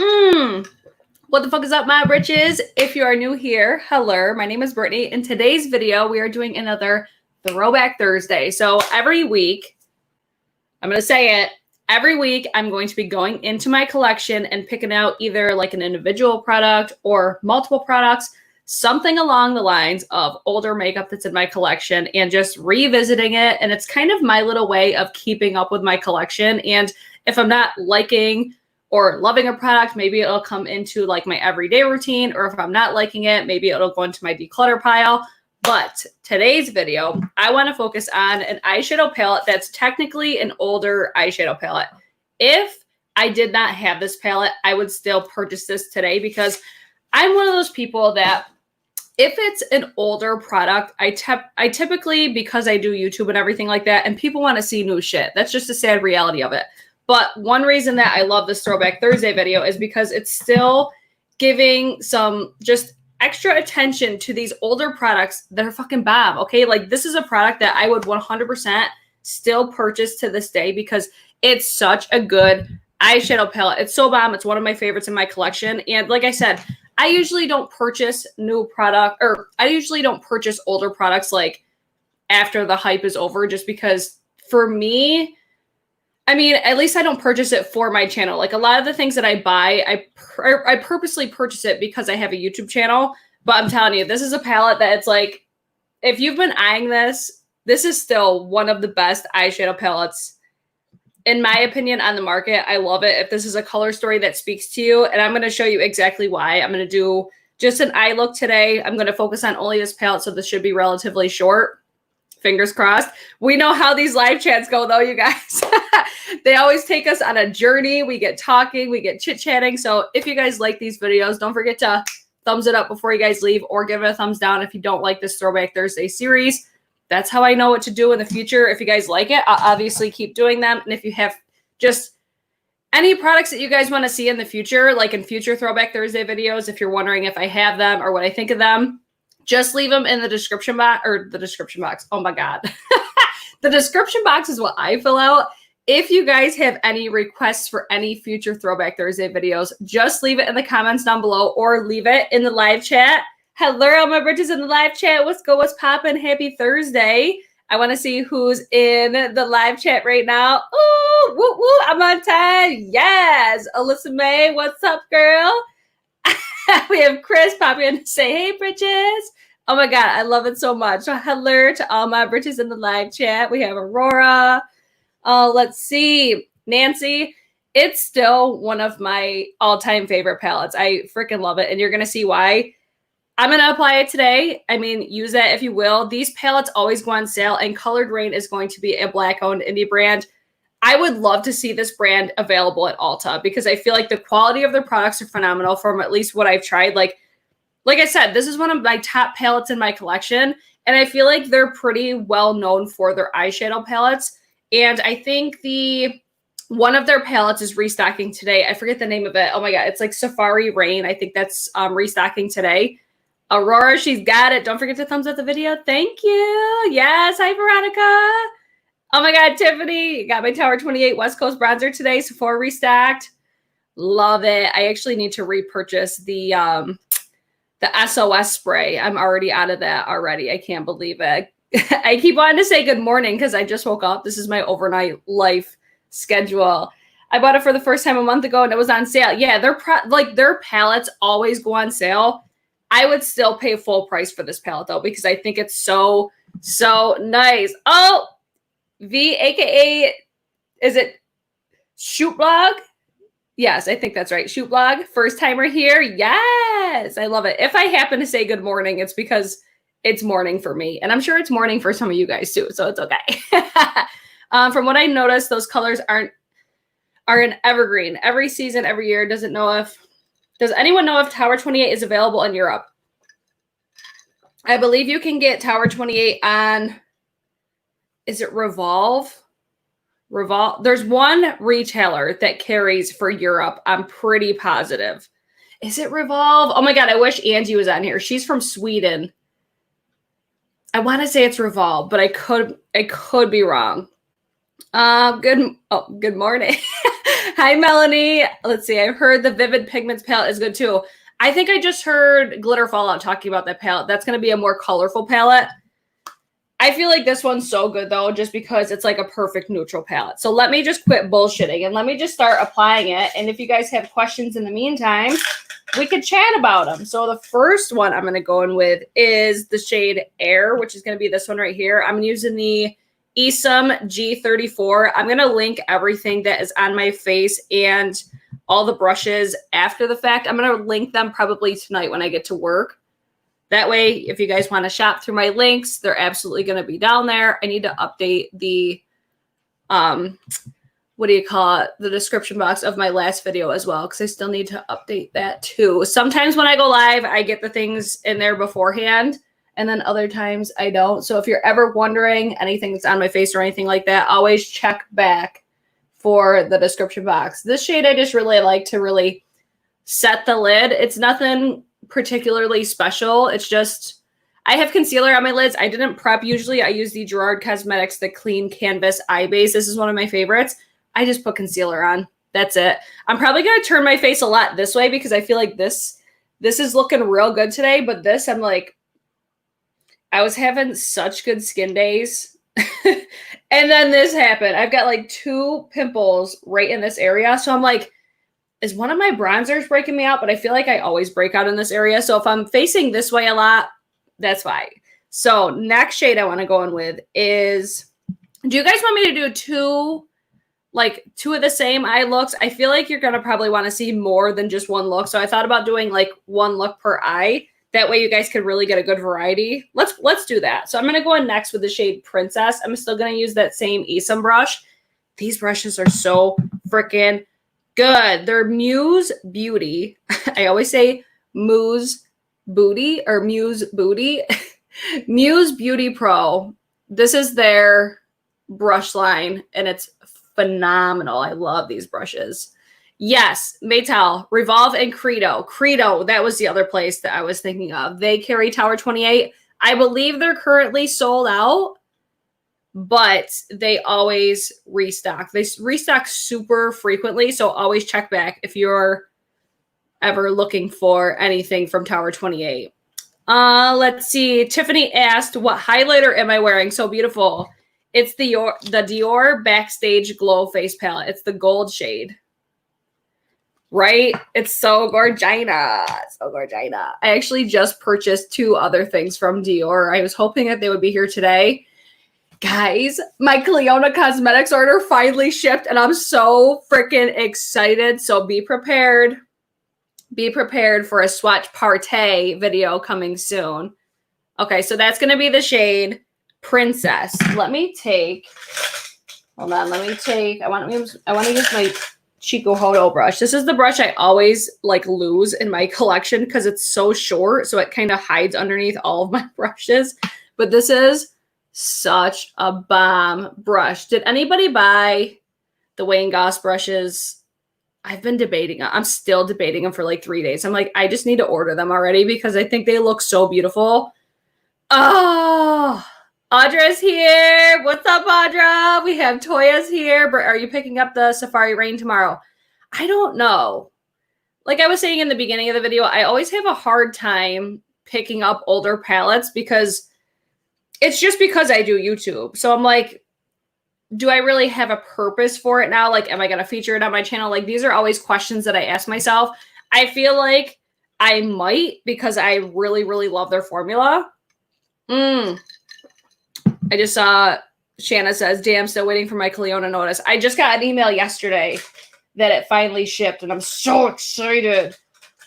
What the fuck is up, my britches? If you are new here, hello, my name is Brittany. In today's video, we are doing another Throwback Thursday. So every week, I'm going to say it, every week I'm going to be going into my collection and picking out either like an individual product or multiple products, something along the lines of older makeup that's in my collection and just revisiting it. And it's kind of my little way of keeping up with my collection. And if I'm not liking or loving a product, maybe it'll come into like my everyday routine, or if I'm not liking it, maybe it'll go into my declutter pile. But today's video, I want to focus on an eyeshadow palette that's technically an older eyeshadow palette. If I did not have this palette, I would still purchase this today because I'm one of those people that if it's an older product, I typically, because I do YouTube and everything like that, and people want to see new shit. That's just the sad reality of it. But one reason that I love this Throwback Thursday video is because it's still giving some just extra attention to these older products that are fucking bomb, okay? Like, this is a product that I would 100% still purchase to this day because it's such a good eyeshadow palette. It's so bomb. It's one of my favorites in my collection. And like I said, I usually don't purchase new product, or I usually don't purchase older products like after the hype is over, just because for me, I mean, at least I don't purchase it for my channel. Like a lot of the things that I buy, I purposely purchase it because I have a YouTube channel. But I'm telling you, this is a palette that it's like, if you've been eyeing this, this is still one of the best eyeshadow palettes, in my opinion, on the market. I love it. If this is a color story that speaks to you, and I'm going to show you exactly why. I'm going to do just an eye look today. I'm going to focus on only this palette, so this should be relatively short. Fingers crossed. We know how these live chats go, though, you guys. They always take us on a journey. We get talking, we get chit-chatting. So if you guys like these videos, don't forget to thumbs it up before you guys leave, or give it a thumbs down if you don't like this Throwback Thursday series. That's how I know what to do in the future. If you guys like it, I'll obviously keep doing them. And if you have just any products that you guys want to see in the future, like in future Throwback Thursday videos, if you're wondering if I have them or what I think of them, just leave them in the description box, or the description box. Oh my God. The description box is what I fill out. If you guys have any requests for any future Throwback Thursday videos, just leave it in the comments down below or leave it in the live chat. Hello, all my britches in the live chat. What's go? What's poppin'? Happy Thursday. I want to see who's in the live chat right now. Oh, woo, woo, I'm on time. Yes. Alyssa May, what's up, girl? We have Chris popping in to say, hey, britches. Oh my God, I love it so much. So hello to all my britches in the live chat. We have Aurora. Let's see. Nancy. It's still one of my all-time favorite palettes. I freaking love it. And you're going to see why. I'm going to apply it today. I mean, use that if you will. These palettes always go on sale, and Colored Raine is going to be a Black-owned indie brand. I would love to see this brand available at Ulta because I feel like the quality of their products are phenomenal from at least what I've tried. Like I said, this is one of my top palettes in my collection, and I feel like they're pretty well known for their eyeshadow palettes. And I think one of their palettes is restocking today. I forget the name of it. Oh my God, it's like Safari Raine. I think that's restocking today. Aurora, she's got it. Don't forget to thumbs up the video. Thank you. Yes, hi Veronica. Oh my God, Tiffany, got my Tower 28 West Coast bronzer today. Sephora restocked. Love it. I actually need to repurchase the SOS spray. I'm already out of that already. I can't believe it. I keep wanting to say good morning because I just woke up. This is my overnight life schedule. I bought it for the first time a month ago and it was on sale. Yeah, their palettes always go on sale. I would still pay full price for this palette though because I think it's so nice. Oh, V, aka, is it Shoot Blog? Yes, I think that's right. Shoot Blog, first timer here. Yes, I love it. If I happen to say good morning, it's because it's morning for me. And I'm sure it's morning for some of you guys too, so it's okay. From what I noticed, those colors are an evergreen. Every season, every year. Does anyone know if Tower 28 is available in Europe? I believe you can get Tower 28 on, is it Revolve? There's one retailer that carries for Europe. I'm pretty positive. Is it Revolve? Oh my God, I wish Angie was on here. She's from Sweden. I want to say it's Revolve, but I could be wrong. Good morning. Hi, Melanie. Let's see. I've heard the Vivid Pigments palette is good too. I think I just heard Glitter Fallout talking about that palette. That's going to be a more colorful palette. I feel like this one's so good though, just because it's like a perfect neutral palette. So let me just quit bullshitting and let me just start applying it. And if you guys have questions in the meantime, we could chat about them. So the first one I'm going to go in with is the shade Air, which is going to be this one right here. I'm using the ESUM G34. I'm going to link everything that is on my face and all the brushes after the fact. I'm going to link them probably tonight when I get to work. That way, if you guys want to shop through my links, they're absolutely going to be down there. I need to update the, what do you call it? The description box of my last video as well, because I still need to update that too. Sometimes when I go live, I get the things in there beforehand, and then other times I don't. So if you're ever wondering anything that's on my face or anything like that, always check back for the description box. This shade I just really like to really set the lid. It's nothing particularly special. It's just, I have concealer on my lids. I didn't prep. Usually I use the Gerard Cosmetics, the Clean Canvas Eye Base. This is one of my favorites. I just put concealer on. That's it. I'm probably going to turn my face a lot this way because I feel like this is looking real good today. But this, I'm like, I was having such good skin days. And then this happened. I've got like 2 pimples right in this area. So I'm like, is one of my bronzers breaking me out? But I feel like I always break out in this area. So if I'm facing this way a lot, that's fine. So next shade I want to go in with is, do you guys want me to do 2 of the same eye looks? I feel like you're going to probably want to see more than just one look. So I thought about doing like 1 look per eye. That way you guys could really get a good variety. Let's do that. So I'm going to go in next with the shade Princess. I'm still going to use that same ESUM brush. These brushes are so freaking good. They're Muse Beauty. I always say Muse Booty or Muse Booty. Muse Beauty Pro. This is their brush line, and it's phenomenal. I love these brushes. Yes, Maytal, Revolve, and Credo. Credo, that was the other place that I was thinking of. They carry Tower 28. I believe they're currently sold out, but they always restock. They restock super frequently, so always check back if you're ever looking for anything from Tower 28. Let's see. Tiffany asked, what highlighter am I wearing? So beautiful. It's the Dior Backstage Glow Face Palette. It's the gold shade. Right? It's so gorgina. So gorgina. I actually just purchased 2 other things from Dior. I was hoping that they would be here today. Guys, my Cleona Cosmetics order finally shipped, and I'm so freaking excited. So be prepared. Be prepared for a swatch party video coming soon. Okay, so that's going to be the shade Princess. Let me take, hold on, let me take, I want to use my Chico Hodo brush. This is the brush I always like lose in my collection because it's so short, so it kind of hides underneath all of my brushes. But this is such a bomb brush. Did anybody buy the Wayne Goss brushes? I've been debating. I'm still debating them for like 3 days. I'm like, I just need to order them already because I think they look so beautiful. Oh, Audra's here. What's up, Audra? We have Toya's here. Are you picking up the Safari Raine tomorrow? I don't know. Like I was saying in the beginning of the video, I always have a hard time picking up older palettes because it's just because I do YouTube. So I'm like, do I really have a purpose for it now? Like, am I going to feature it on my channel? Like, these are always questions that I ask myself. I feel like I might because I really, really love their formula. I just saw Shanna says, damn, still waiting for my Cleona notice. I just got an email yesterday that it finally shipped, and I'm so excited.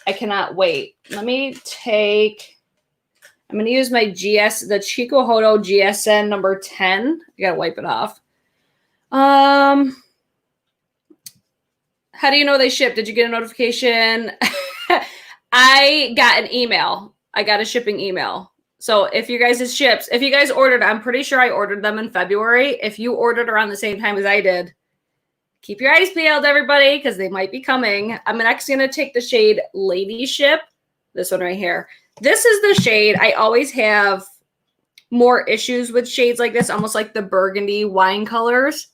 I cannot wait. Let me take, I'm going to use my the Chico Hodo GSN number 10. I got to wipe it off. How do you know they shipped? Did you get a notification? I got an email. I got a shipping email. So if you guys' ships, if you guys ordered, I'm pretty sure I ordered them in February. If you ordered around the same time as I did, keep your eyes peeled, everybody, because they might be coming. I'm next going to take the shade Lady Ship. This one right here. This is the shade. I always have more issues with shades like this, almost like the burgundy wine colors.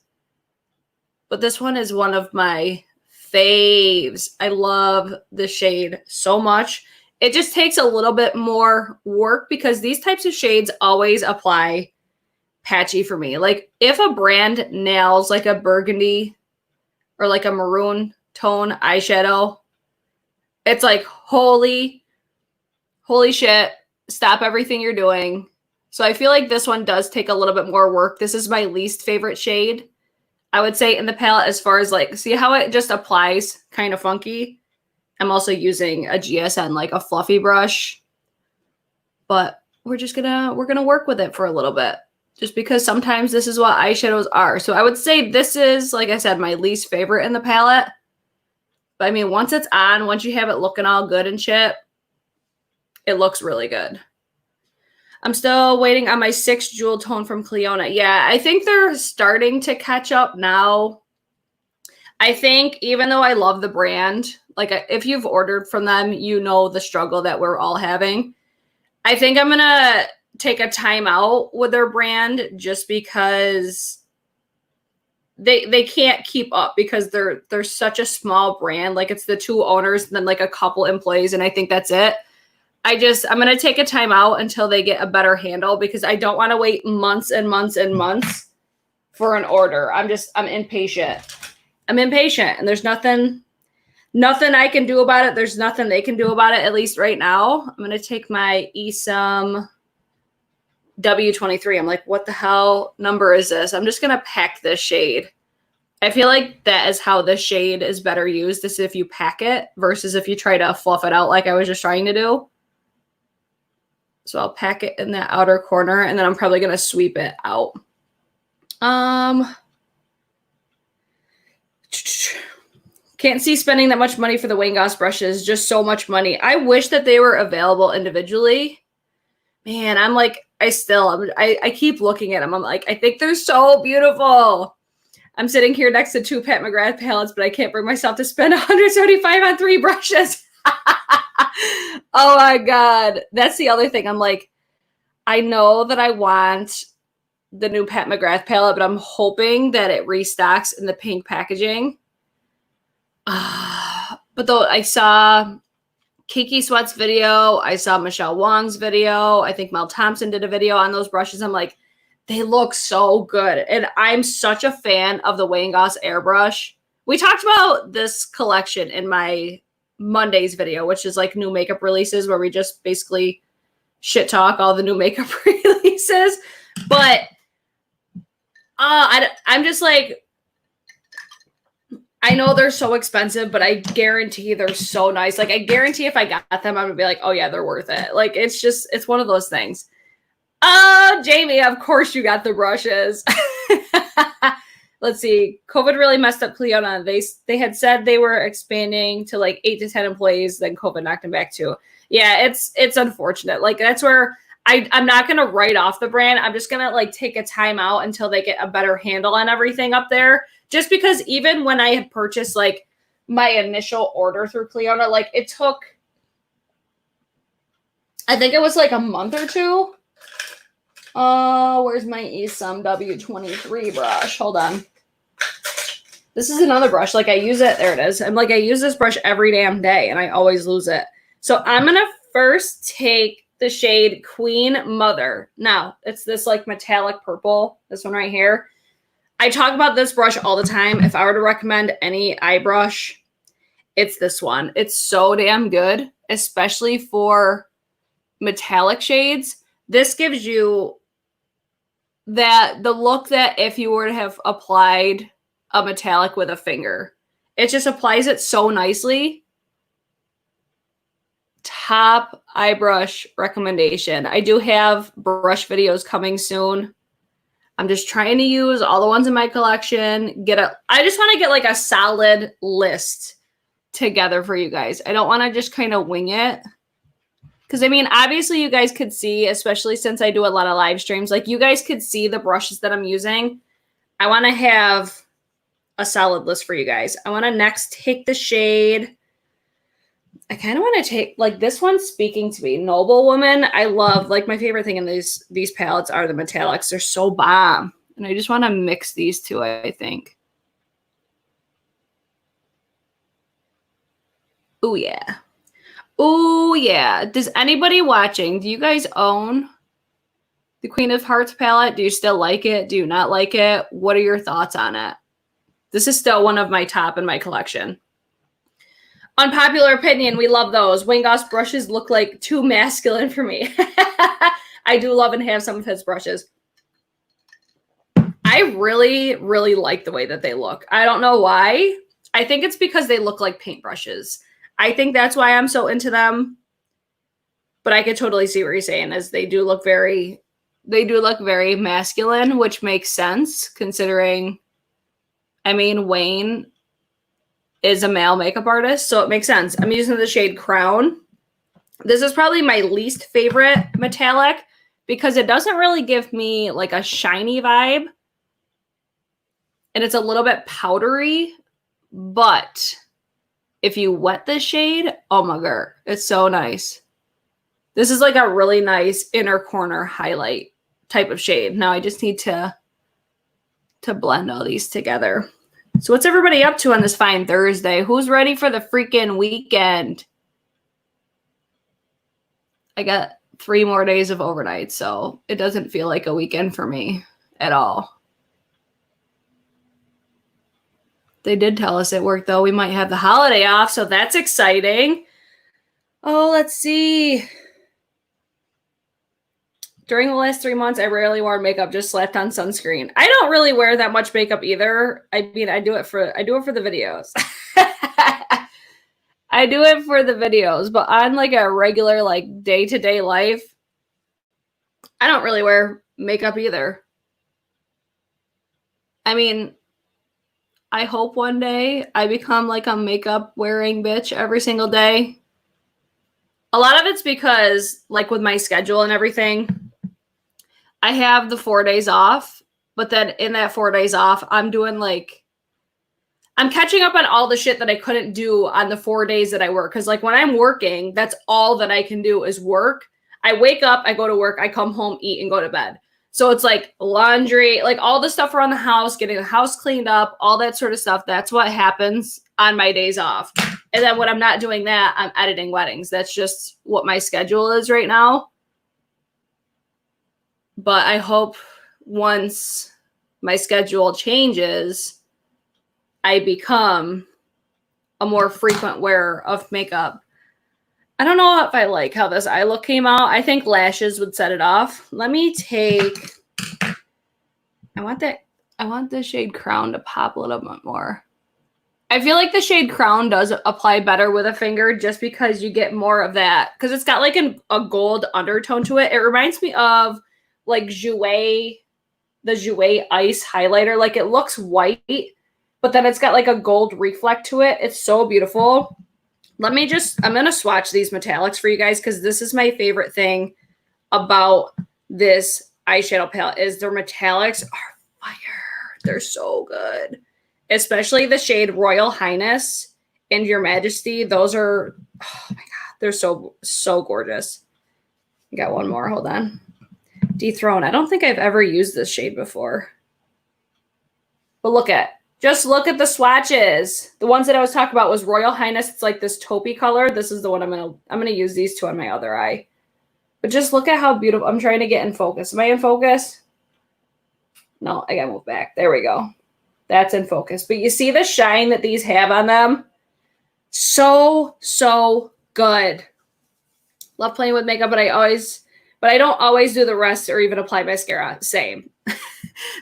But this one is one of my faves. I love the shade so much. It just takes a little bit more work because these types of shades always apply patchy for me. Like if a brand nails like a burgundy or like a maroon tone eyeshadow, it's like, holy shit, stop everything you're doing. So I feel like this one does take a little bit more work. This is my least favorite shade, I would say, in the palette, as far as like, see how it just applies kind of funky? I'm also using a GSN, like a fluffy brush, but we're gonna work with it for a little bit, just because sometimes this is what eyeshadows are. So I would say this is, like I said, my least favorite in the palette. But I mean, once it's on, once you have it looking all good and shit, it looks really good. I'm still waiting on my 6 jewel tone from Clionadh. Yeah, I think they're starting to catch up now. I think even though I love the brand, like if you've ordered from them, you know the struggle that we're all having. I think I'm going to take a time out with their brand just because they can't keep up, because they're such a small brand. Like it's the 2 owners and then like a couple employees, and I think that's it. I'm going to take a time out until they get a better handle, because I don't want to wait months and months and months for an order. I'm impatient. I'm impatient, and there's nothing I can do about it. There's nothing they can do about it, at least right now. I'm going to take my ESUM W23. I'm like, what the hell number is this? I'm just going to pack this shade. I feel like that is how this shade is better used, is if you pack it versus if you try to fluff it out like I was just trying to do. So I'll pack it in that outer corner, and then I'm probably going to sweep it out. Can't see spending that much money for the Wayne Goss brushes. Just so much money. I wish that they were available individually. Man, I'm like, I keep looking at them. I'm like, I think they're so beautiful. I'm sitting here next to 2 Pat McGrath palettes, but I can't bring myself to spend $175 on 3 brushes. Oh my God. That's the other thing. I'm like, I know that I want the new Pat McGrath palette, but I'm hoping that it restocks in the pink packaging. But though I saw Kiki Sweat's video, I saw Michelle Wong's video, I think Mel Thompson did a video on those brushes. I'm like, they look so good. And I'm such a fan of the Wayne Goss airbrush. We talked about this collection in my Monday's video, which is like new makeup releases, where we just basically shit talk all the new makeup releases. But I'm just like, I know they're so expensive, but I guarantee they're so nice. Like I guarantee if I got them, I'm gonna be like, oh yeah, they're worth it. Like it's one of those things. Oh, Jamie, of course you got the brushes. Let's see. COVID really messed up Clionadh. They had said they were expanding to like 8 to 10 employees, then COVID knocked them back too. Yeah, it's unfortunate. Like that's where I'm not gonna write off the brand. I'm just gonna like take a time out until they get a better handle on everything up there. Just because even when I had purchased like my initial order through Clionadh, like it took, I think it was like a month or two. Where's my ESUM W23 brush? Hold on. This is another brush. Like I use it. There it is. I'm like, I use this brush every damn day and I always lose it. So I'm going to first take the shade Queen Mother. Now it's this like metallic purple, this one right here. I talk about this brush all the time. If I were to recommend any eye brush, it's this one. It's so damn good, especially for metallic shades. This gives you the look that if you were to have applied a metallic with a finger, it just applies it so nicely. Top eye brush recommendation. I do have brush videos coming soon. I'm just trying to use all the ones in my collection. I just want to get like a solid list together for you guys. I don't want to just kind of wing it. Because, I mean, obviously you guys could see, especially since I do a lot of live streams, like you guys could see the brushes that I'm using. I want to have a solid list for you guys. I want to next take the shade. I kind of want to take, like, this one's speaking to me. Noble Woman. I love, like, my favorite thing in these palettes are the metallics. They're so bomb. And I just want to mix these two, I think. Oh, yeah. Oh, yeah. Does anybody watching, do you guys own the Queen of Hearts palette? Do you still like it? Do you not like it? What are your thoughts on it? This is still one of my top in my collection. Unpopular opinion, we love those. Wayne Goss brushes look like too masculine for me. I do love and have some of his brushes. I really, really like the way that they look. I don't know why. I think it's because they look like paintbrushes. I think that's why I'm so into them. But I could totally see what you're saying, as they do look very masculine, which makes sense considering, I mean, Wayne is a male makeup artist, so it makes sense. I'm using the shade Crown. This is probably my least favorite metallic because it doesn't really give me like a shiny vibe. And it's a little bit powdery, but if you wet this shade, oh my god, it's so nice. This is like a really nice inner corner highlight type of shade. Now I just need to blend all these together. So what's everybody up to on this fine Thursday? Who's ready for the freaking weekend? I got 3 more days of overnight, so it doesn't feel like a weekend for me at all. They did tell us at work, though, we might have the holiday off, so that's exciting. Oh, let's see. During the last 3 months, I rarely wore makeup, just slapped on sunscreen. I don't really wear that much makeup either. I mean, I do it for the videos. I do it for the videos, but on like a regular like day-to-day life, I don't really wear makeup either. I mean, I hope one day I become like a makeup wearing bitch every single day. A lot of it's because like with my schedule and everything, I have the 4 days off, but then in that 4 days off, I'm catching up on all the shit that I couldn't do on the 4 days that I work. Because like when I'm working, that's all that I can do is work. I wake up, I go to work, I come home, eat, and go to bed. So it's like laundry, like all the stuff around the house, getting the house cleaned up, all that sort of stuff. That's what happens on my days off. And then when I'm not doing that, I'm editing weddings. That's just what my schedule is right now. But I hope once my schedule changes, I become a more frequent wearer of makeup. I don't know if I like how this eye look came out. I think lashes would set it off. Let me take, I want the shade Crown to pop a little bit more. I feel like the shade Crown does apply better with a finger just because you get more of that. Because it's got like a gold undertone to it. It reminds me of like the Jouer Ice highlighter. Like it looks white, but then it's got like a gold reflect to it. It's so beautiful. I'm going to swatch these metallics for you guys because this is my favorite thing about this eyeshadow palette is their metallics are fire. They're so good. Especially the shade Royal Highness and Your Majesty. Those are, oh my God, they're so, so gorgeous. I got one more. Hold on. Dethrone. I don't think I've ever used this shade before. But just look at the swatches. The ones that I was talking about was Royal Highness. It's like this taupey color. This is the one I'm gonna use these two on my other eye. But just look at how beautiful. I'm trying to get in focus. Am I in focus? No, I gotta move back. There we go. That's in focus. But you see the shine that these have on them? So, so good. Love playing with makeup, but I don't always do the rest or even apply mascara. Same.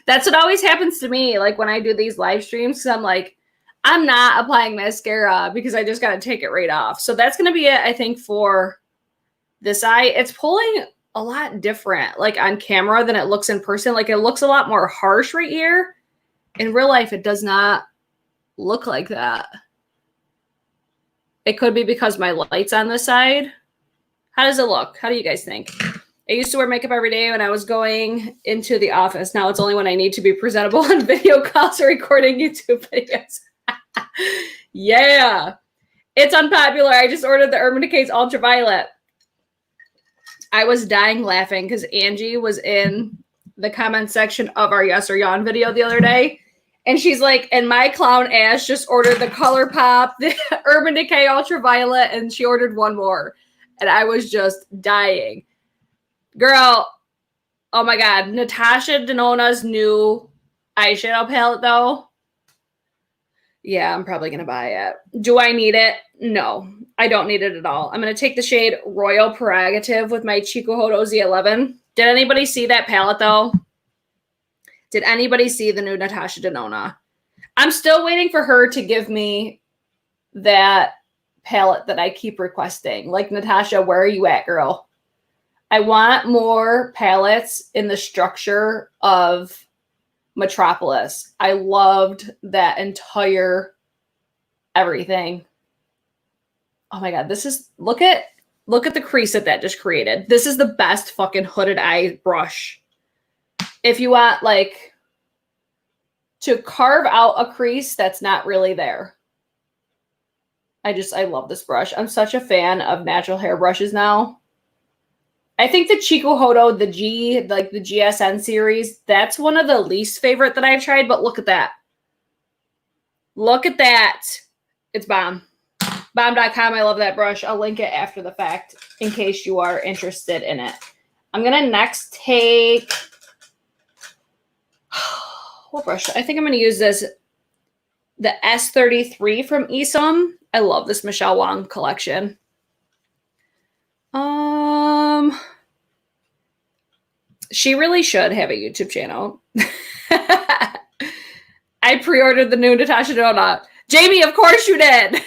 That's what always happens to me. Like when I do these live streams, I'm like, I'm not applying mascara because I just got to take it right off. So that's going to be it, I think, for this eye. It's pulling a lot different, like on camera than it looks in person. Like it looks a lot more harsh right here. In real life, it does not look like that. It could be because my light's on this side. How does it look? How do you guys think? I used to wear makeup every day when I was going into the office. Now it's only when I need to be presentable on video calls or recording YouTube videos. Yeah. It's unpopular. I just ordered the Urban Decay's Ultraviolet. I was dying laughing because Angie was in the comment section of our Yes or Yawn video the other day. And she's like, and my clown ass just ordered the ColourPop, the Urban Decay Ultraviolet, and she ordered one more. And I was just dying. Girl, oh my God. Natasha Denona's new eyeshadow palette, though. Yeah, I'm probably going to buy it. Do I need it? No, I don't need it at all. I'm going to take the shade Royal Prerogative with my Chikuhodo Z11. Did anybody see that palette, though? Did anybody see the new Natasha Denona? I'm still waiting for her to give me that palette that I keep requesting. Like, Natasha, where are you at, girl? I want more palettes in the structure of Metropolis. I loved that entire everything. Oh my God, this is, look at the crease that just created. This is the best fucking hooded eye brush. If you want, like, to carve out a crease that's not really there. I love this brush. I'm such a fan of natural hair brushes now. I think the Chikuhodo, the GSN series, that's one of the least favorite that I've tried, but look at that. Look at that. It's bomb. B.O.M.B.com. I love that brush. I'll link it after the fact in case you are interested in it. I'm going to next take... What brush? I think I'm going to use this, the S33 from ESUM. I love this Michelle Wong collection. She really should have a YouTube channel. I pre-ordered the new Natasha Denona. Jamie, of course you did.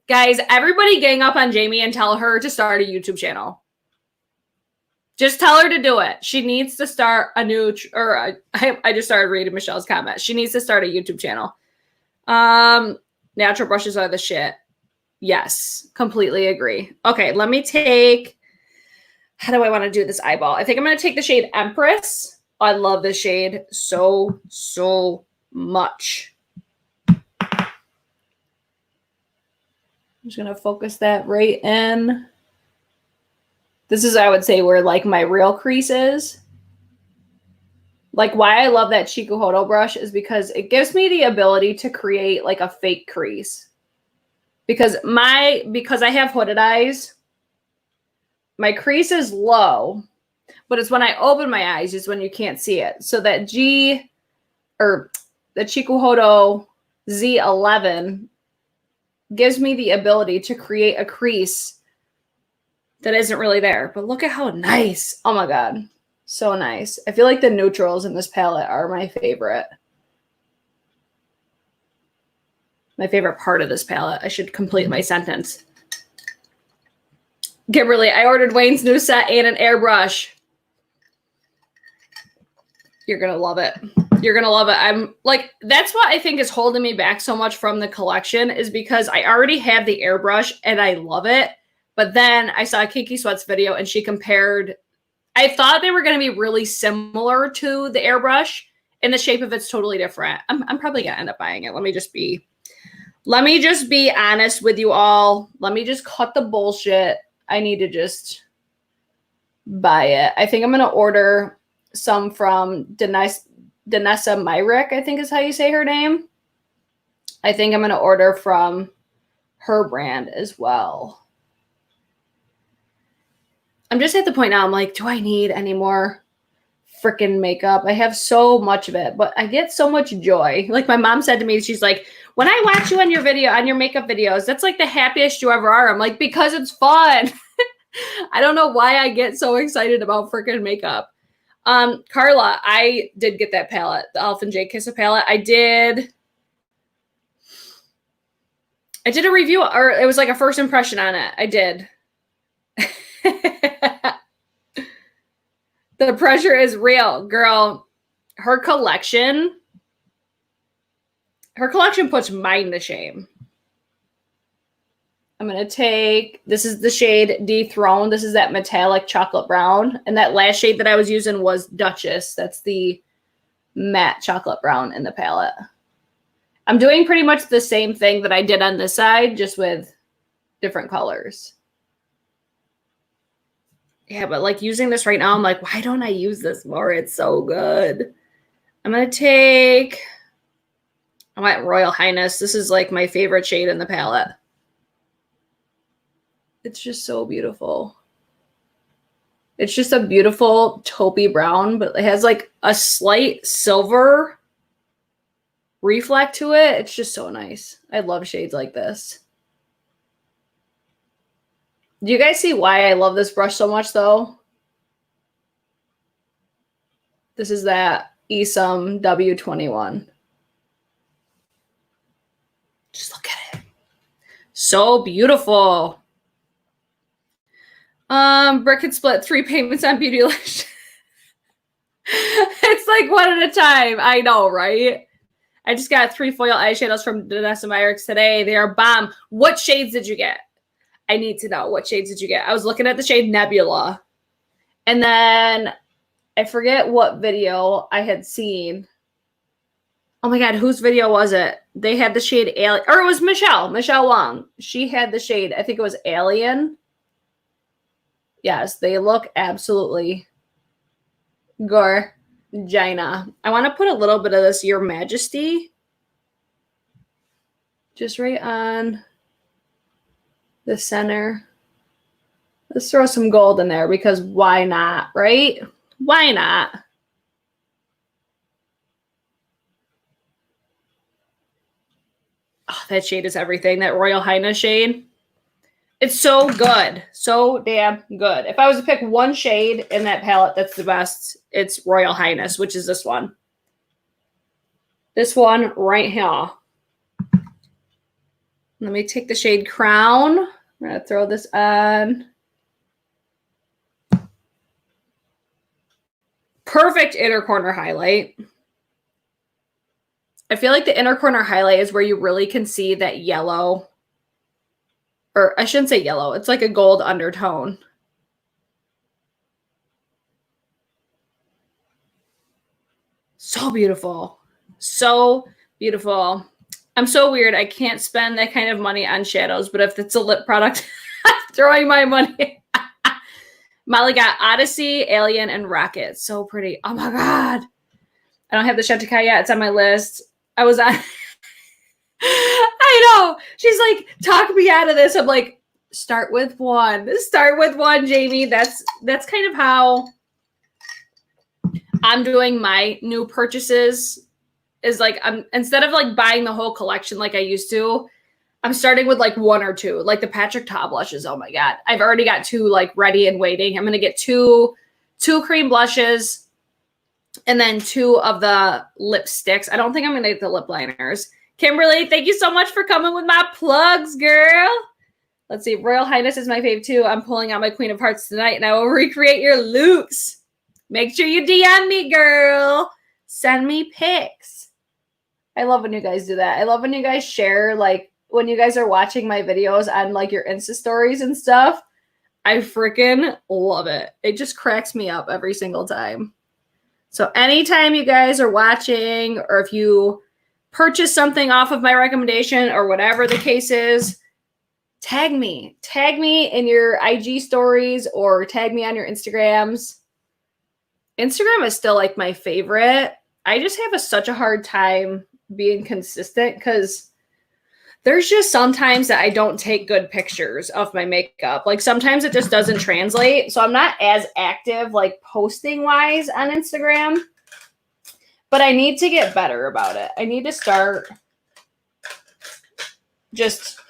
Guys, everybody gang up on Jamie and tell her to start a YouTube channel. Just tell her to do it. She needs to start a new, I just started reading Michelle's comment. She needs to start a YouTube channel. Natural brushes are the shit. Yes, completely agree. Okay, let me take, how do I want to do this eyeball? I think I'm going to take the shade Empress. I love this shade so, so much. I'm just going to focus that right in. This is, I would say, where like my real crease is. Like, why I love that Chikuhodo brush is because it gives me the ability to create like a fake crease. Because I have hooded eyes, my crease is low, but it's when I open my eyes is when you can't see it. So that the Chikuhodo Z11 gives me the ability to create a crease that isn't really there. But look at how nice. Oh my God. So nice. I feel like the neutrals in this palette are my favorite. My favorite part of this palette. I should complete my sentence. Kimberly, I ordered Wayne's new set and an airbrush. You're going to love it. You're going to love it. I'm like, that's what I think is holding me back so much from the collection is because I already have the airbrush and I love it. But then I saw a Kiki Sweats video and she compared, I thought they were going to be really similar to the airbrush and the shape of it's totally different. I'm probably going to end up buying it. Let me just be honest with you all. Let me just cut the bullshit. I need to just buy it. I think I'm going to order some from Danessa Myrick, I think is how you say her name. I think I'm going to order from her brand as well. I'm just at the point now, I'm like, do I need any more freaking makeup? I have so much of it, but I get so much joy. Like my mom said to me, she's like, when I watch you on your makeup videos, that's like the happiest you ever are. I'm like, because it's fun. I don't know why I get so excited about freaking makeup. Carla, I did get that palette, the Elf and J Kissa palette. I did a review, or it was like a first impression on it. I did. The pressure is real, girl. Her collection puts mine to shame. I'm going to take, this is the shade Dethroned. This is that metallic chocolate brown. And that last shade that I was using was Duchess. That's the matte chocolate brown in the palette. I'm doing pretty much the same thing that I did on this side, just with different colors. Yeah, but like using this right now, I'm like, why don't I use this more? It's so good. I'm going to take, I want Royal Highness. This is like my favorite shade in the palette. It's just so beautiful. It's just a beautiful taupey brown, but it has like a slight silver reflect to it. It's just so nice. I love shades like this. Do you guys see why I love this brush so much though? This is that ESUM W21. Just look at it. So beautiful. Britt could split 3 payments on Beautylish. It's like one at a time. I know, right? I just got 3 foil eyeshadows from Danessa Myricks today. They are bomb. What shades did you get? I need to know. What shades did you get? I was looking at the shade Nebula. And then I forget what video I had seen. Oh my God, whose video was it? They had the shade Alien. Or it was Michelle Wong. She had the shade, I think it was Alien. Yes, they look absolutely gorgina. I want to put a little bit of this Your Majesty just right on the center. Let's throw some gold in there because why not, right? Why not? Oh, that shade is everything. That Royal Highness shade. It's so good. So damn good. If I was to pick one shade in that palette that's the best, it's Royal Highness, which is this one. This one right here. Let me take the shade Crown. I'm going to throw this on. Perfect inner corner highlight. I feel like the inner corner highlight is where you really can see that yellow. Or I shouldn't say yellow. It's like a gold undertone. So beautiful. So beautiful. I'm so weird. I can't spend that kind of money on shadows, but if it's a lip product, I'm throwing my money. Molly got Odyssey, Alien, and Rocket. So pretty. Oh my God. I don't have the Chantecaille yet. It's on my list. I was on. I know. She's like, talk me out of this. I'm like, start with one. Start with one, Jamie. That's kind of how I'm doing my new purchases. Is like instead of like buying the whole collection like I used to, I'm starting with like 1 or 2. Like the Patrick Ta blushes. Oh my God. I've already got 2 like ready and waiting. I'm gonna get two cream blushes and then 2 of the lipsticks. I don't think I'm gonna get the lip liners. Kimberly, thank you so much for coming with my plugs, girl. Let's see. Royal Highness is my fave too. I'm pulling out my Queen of Hearts tonight and I will recreate your looks. Make sure you DM me, girl. Send me pics. I love when you guys do that. I love when you guys share, like when you guys are watching my videos on like your Insta stories and stuff. I freaking love it. It just cracks me up every single time. So anytime you guys are watching or if you purchase something off of my recommendation or whatever the case is, tag me in your IG stories or tag me on your Instagrams. Instagram is still like my favorite. I just have such a hard time being consistent because there's just sometimes that I don't take good pictures of my makeup. Like sometimes it just doesn't translate. So I'm not as active like posting wise on Instagram. But I need to get better about it. I need to start just,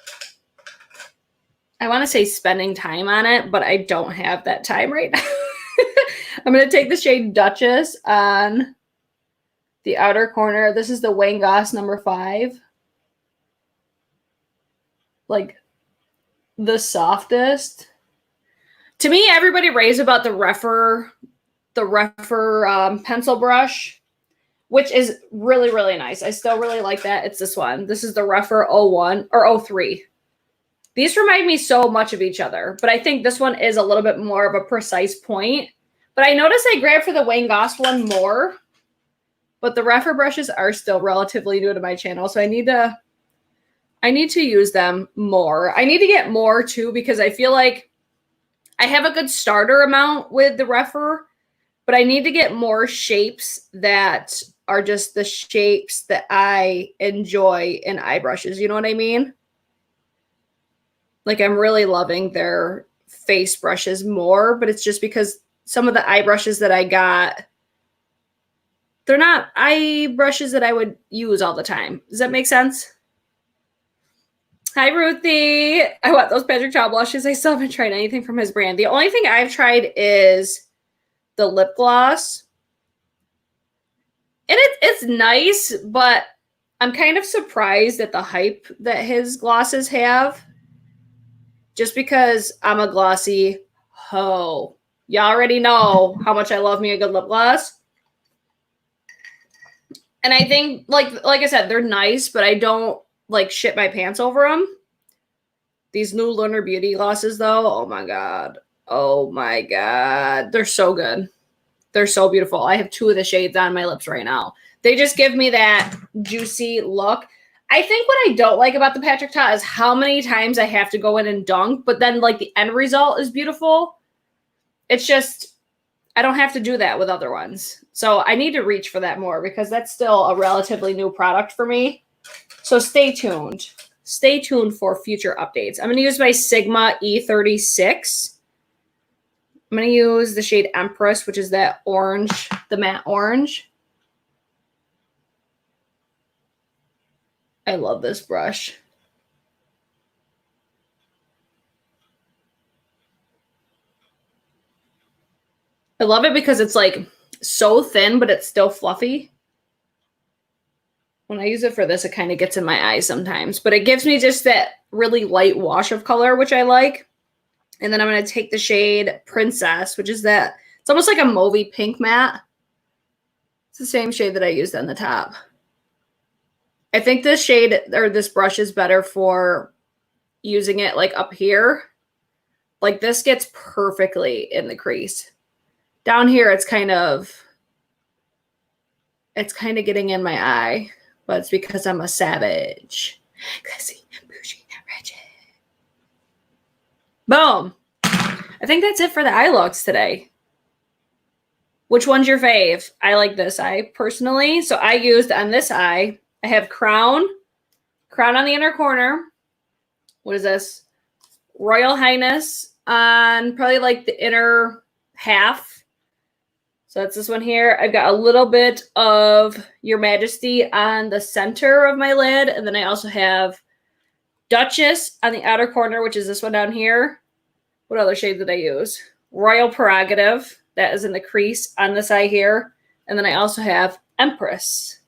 I want to say spending time on it, but I don't have that time right now. I'm going to take the shade Duchess on the outer corner. This is the Wayne Goss number 5. Like the softest. To me, everybody raves about the Rephr pencil brush, which is really, really nice. I still really like that. It's this one. This is the Rephr 01 or 03. These remind me so much of each other, but I think this one is a little bit more of a precise point. But I noticed I grabbed for the Wayne Goss one more, but the Rephr brushes are still relatively new to my channel, so I need to use them more. I need to get more too because I feel like I have a good starter amount with the Rephr, but I need to get more shapes that are just the shapes that I enjoy in eye brushes. You know what I mean? Like, I'm really loving their face brushes more, but it's just because some of the eye brushes that I got, they're not eye brushes that I would use all the time. Does that make sense? Hi, Ruthie. I want those Patrick Chow blushes. I still haven't tried anything from his brand. The only thing I've tried is the lip gloss. And it's nice, but I'm kind of surprised at the hype that his glosses have. Just because I'm a glossy hoe. You already know how much I love me a good lip gloss. And I think, like I said, they're nice, but I don't, like, shit my pants over them. These new Lunar Beauty glosses, though, oh my god. Oh my god. They're so good. They're so beautiful. I have 2 of the shades on my lips right now. They just give me that juicy look. I think what I don't like about the Patrick Ta is how many times I have to go in and dunk, but then, like, the end result is beautiful. It's just, I don't have to do that with other ones. So I need to reach for that more because that's still a relatively new product for me. So stay tuned. Stay tuned for future updates. I'm going to use my Sigma E36. I'm going to use the shade Empress, which is that orange, the matte orange. I love this brush. I love it because it's like so thin, but it's still fluffy. When I use it for this, it kind of gets in my eyes sometimes, but it gives me just that really light wash of color, which I like. And then I'm going to take the shade Princess, which is that, it's almost like a mauvey pink matte. It's the same shade that I used on the top. I think this shade, or this brush, is better for using it like up here. Like, this gets perfectly in the crease. Down here, it's kind of getting in my eye, but it's because I'm a savage. Classy, bougie, ratchet. Boom. I think that's it for the eye looks today. Which one's your fave? I like this eye personally. So I used on this eye, I have crown on the inner corner. What is this? Royal Highness on probably like the inner half. So that's this one here. I've got a little bit of Your Majesty on the center of my lid. And then I also have Duchess on the outer corner, which is this one down here. What other shade did I use? Royal Prerogative. That is in the crease on this eye here. And then I also have Empress.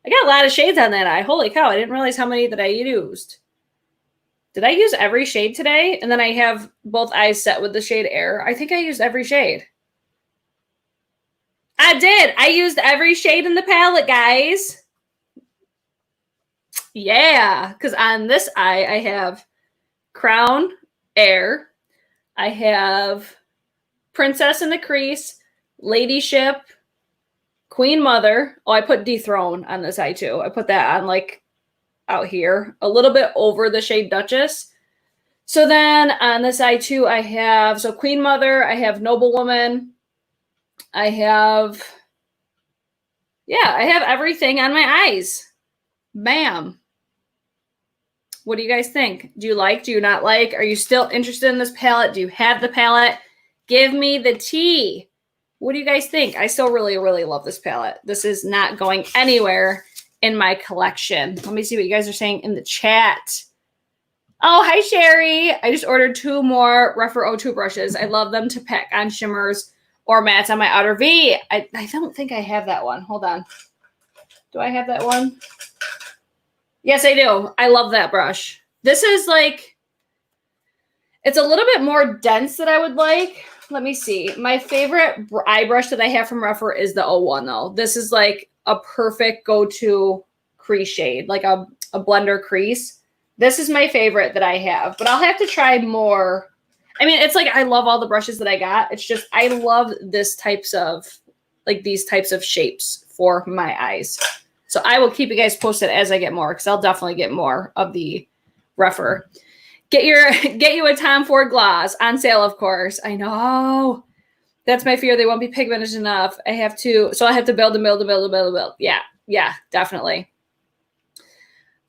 I got a lot of shades on that eye. Holy cow, I didn't realize how many that I used. Did I use every shade today? And then I have both eyes set with the shade Air. I think I used every shade. I did. I used every shade in the palette, guys. Yeah, because on this eye, I have Crown, Air. I have Princess in the crease, Ladyship, Queen Mother. Oh, I put Dethrone on this eye too. I put that on like out here, a little bit over the shade Duchess. So then on this eye too, I have, so Queen Mother, I have Noblewoman. I have, yeah, I have everything on my eyes. Bam. What do you guys think? Do you like? Do you not like? Are you still interested in this palette? Do you have the palette? Give me the tea. What do you guys think? I still really, really love this palette. This is not going anywhere in my collection. Let me see what you guys are saying in the chat. Oh, hi, Sherry. I just ordered 2 more Rephr 02 brushes. I love them to pack on shimmers or mattes on my outer V. I don't think I have that one. Hold on. Do I have that one? Yes, I do. I love that brush. This is like, it's a little bit more dense than I would like. Let me see. My favorite eye brush that I have from Rephr is the 01, though. This is like a perfect go-to crease shade, like a blender crease. This is my favorite that I have, but I'll have to try more. I mean, it's like I love all the brushes that I got. It's just I love this types of, like these types of shapes for my eyes. So I will keep you guys posted as I get more, because I'll definitely get more of the Rephr. Get you a Tom Ford gloss on sale, of course. I know. That's my fear. They won't be pigmented enough. I have to build. Yeah. Yeah, definitely.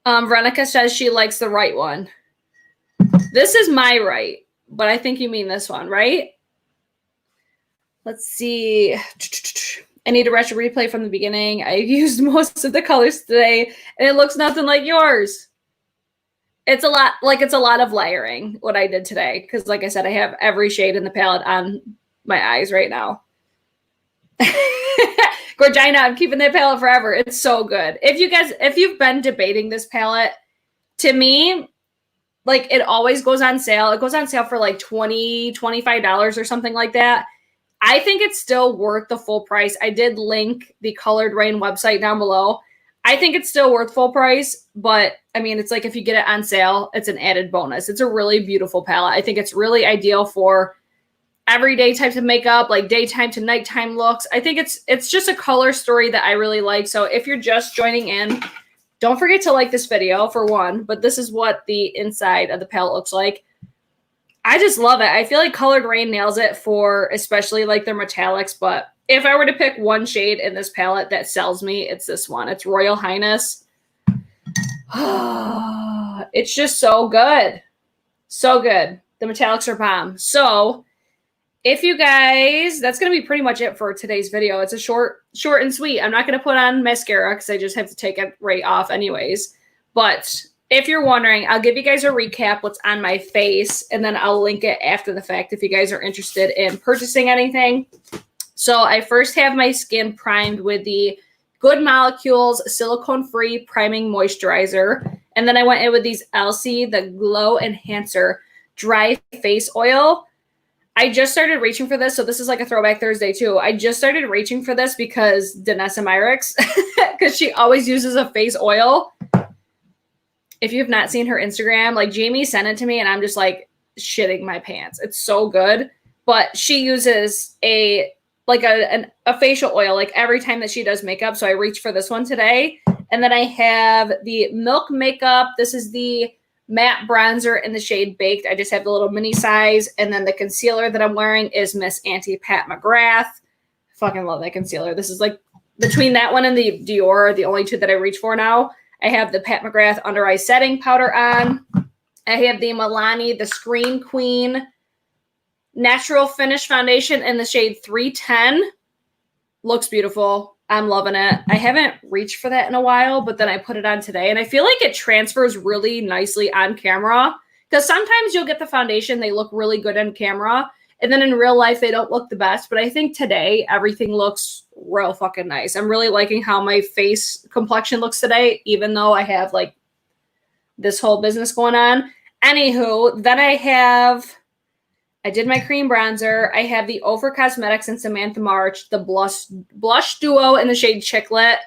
Veronica says she likes the right one. This is my right, but I think you mean this one, right? Let's see. I need to watch a replay from the beginning. I used most of the colors today, and it looks nothing like yours. It's a lot of layering what I did today, because like I said, I have every shade in the palette on my eyes right now. Gorgina, I'm keeping that palette forever. It's so good. If you've been debating this palette, to me, like, it always goes on sale. It goes on sale for like $20, $25 or something like that. I think it's still worth the full price. I did link the Colored Raine website down below. I think it's still worth full price, but I mean, it's like if you get it on sale, it's an added bonus. It's a really beautiful palette. I think it's really ideal for everyday types of makeup, like daytime to nighttime looks. I think it's just a color story that I really like. So if you're just joining in, don't forget to like this video for one, but this is what the inside of the palette looks like. I just love it. I feel like Colored Raine nails it for especially like their metallics, but if I were to pick one shade in this palette that sells me, it's this one. It's Royal Highness. It's just so good. So good. The metallics are bomb. So if you guys, that's going to be pretty much it for today's video. It's a short and sweet. I'm not going to put on mascara because I just have to take it right off anyways. But if you're wondering, I'll give you guys a recap what's on my face, and then I'll link it after the fact if you guys are interested in purchasing anything. So I first have my skin primed with the Good Molecules silicone-free priming moisturizer. And then I went in with these Elsie, the Glow Enhancer Dry Face Oil. I just started reaching for this, so this is like a throwback Thursday too. I just started reaching for this because Danessa Myricks, because she always uses a face oil. If you have not seen her Instagram, like Jamie sent it to me and I'm just like shitting my pants. It's so good. But she uses a facial oil like every time that she does makeup. So I reached for this one today. And then I have the Milk Makeup. This is the matte bronzer in the shade Baked. I just have the little mini size. And then the concealer that I'm wearing is Miss Auntie Pat McGrath. Fucking love that concealer. This is like between that one and the Dior, the only two that I reach for now. I have the Pat McGrath Under Eye Setting Powder on. I have the Melanie, the Screen Queen Natural Finish Foundation in the shade 310. Looks beautiful. I'm loving it. I haven't reached for that in a while, but then I put it on today, and I feel like it transfers really nicely on camera, because sometimes you'll get the foundation, they look really good on camera, and then in real life, they don't look the best. But I think today, everything looks real fucking nice. I'm really liking how my face complexion looks today, even though I have like this whole business going on. Anywho, then I did my cream bronzer. I have the Ophir Cosmetics and Samantha March, the blush duo in the shade Chicklet.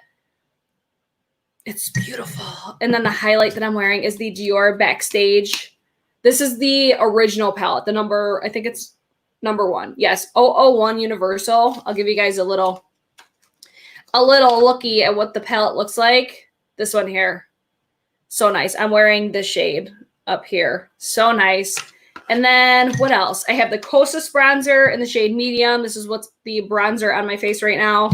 It's beautiful. And then the highlight that I'm wearing is the Dior Backstage. This is the original palette. The number, I think it's number 1. Yes, 001 Universal. I'll give you guys a little looky at what the palette looks like. This one here. So nice. I'm wearing this shade up here. So nice. And then what else? I have the Kosas bronzer in the shade Medium. This is what's the bronzer on my face right now.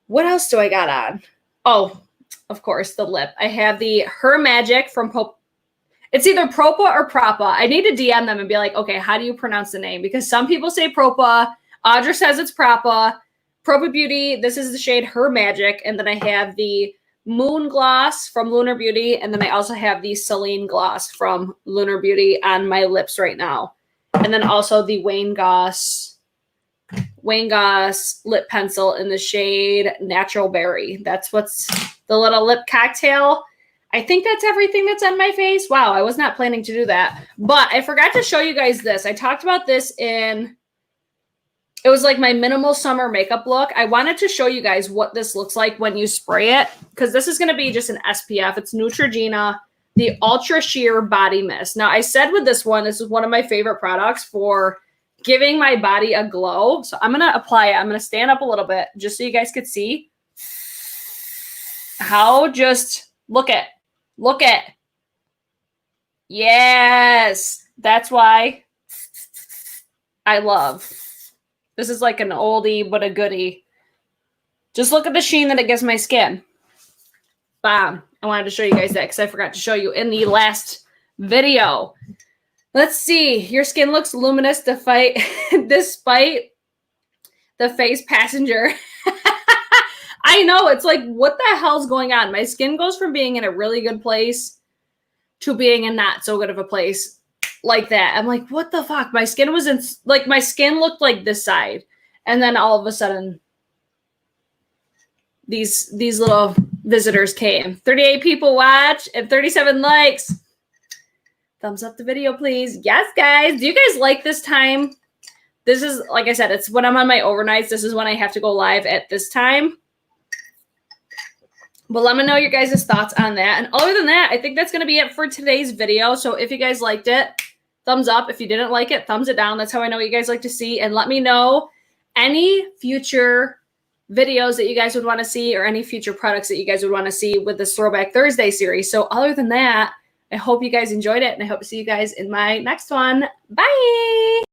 What else do I got on? Oh, of course, the lip. I have the Her Magic from It's either Propa or Propa. I need to DM them and be like, okay, how do you pronounce the name? Because some people say Propa. Audra says it's Propa. Propa Beauty. This is the shade Her Magic. And then I have the Moon Gloss from Lunar Beauty, and then I also have the Celine Gloss from Lunar Beauty on my lips right now. And then also the Wayne Goss lip pencil in the shade Natural Berry. That's what's the little lip cocktail. I think that's everything that's on my face. Wow, I was not planning to do that. But I forgot to show you guys this. I talked about this it was like my minimal summer makeup look. I wanted to show you guys what this looks like when you spray it, because this is going to be just an SPF. It's Neutrogena, the Ultra Sheer Body Mist. Now, I said with this one, this is one of my favorite products for giving my body a glow. So I'm going to apply it. I'm going to stand up a little bit just so you guys could see how look at. Yes, that's why I love. This is like an oldie but a goodie. Just look at the sheen that it gives my skin. B.O.M.B. I wanted to show you guys that because I forgot to show you in the last video. Let's see. Your skin looks luminous despite the face passenger. I know. It's like, what the hell's going on? My skin goes from being in a really good place to being in not so good of a place like that. I'm like, what the fuck? My skin was in, like, my skin looked like this side. And then all of a sudden, these little visitors came. 38 people watch and 37 likes. Thumbs up the video, please. Yes, guys. Do you guys like this time? This is, like I said, it's when I'm on my overnights. This is when I have to go live at this time. But let me know your guys' thoughts on that. And other than that, I think that's going to be it for today's video. So if you guys liked it, thumbs up. If you didn't like it, thumbs it down. That's how I know what you guys like to see. And let me know any future videos that you guys would want to see or any future products that you guys would want to see with this Throwback Thursday series. So other than that, I hope you guys enjoyed it, and I hope to see you guys in my next one. Bye!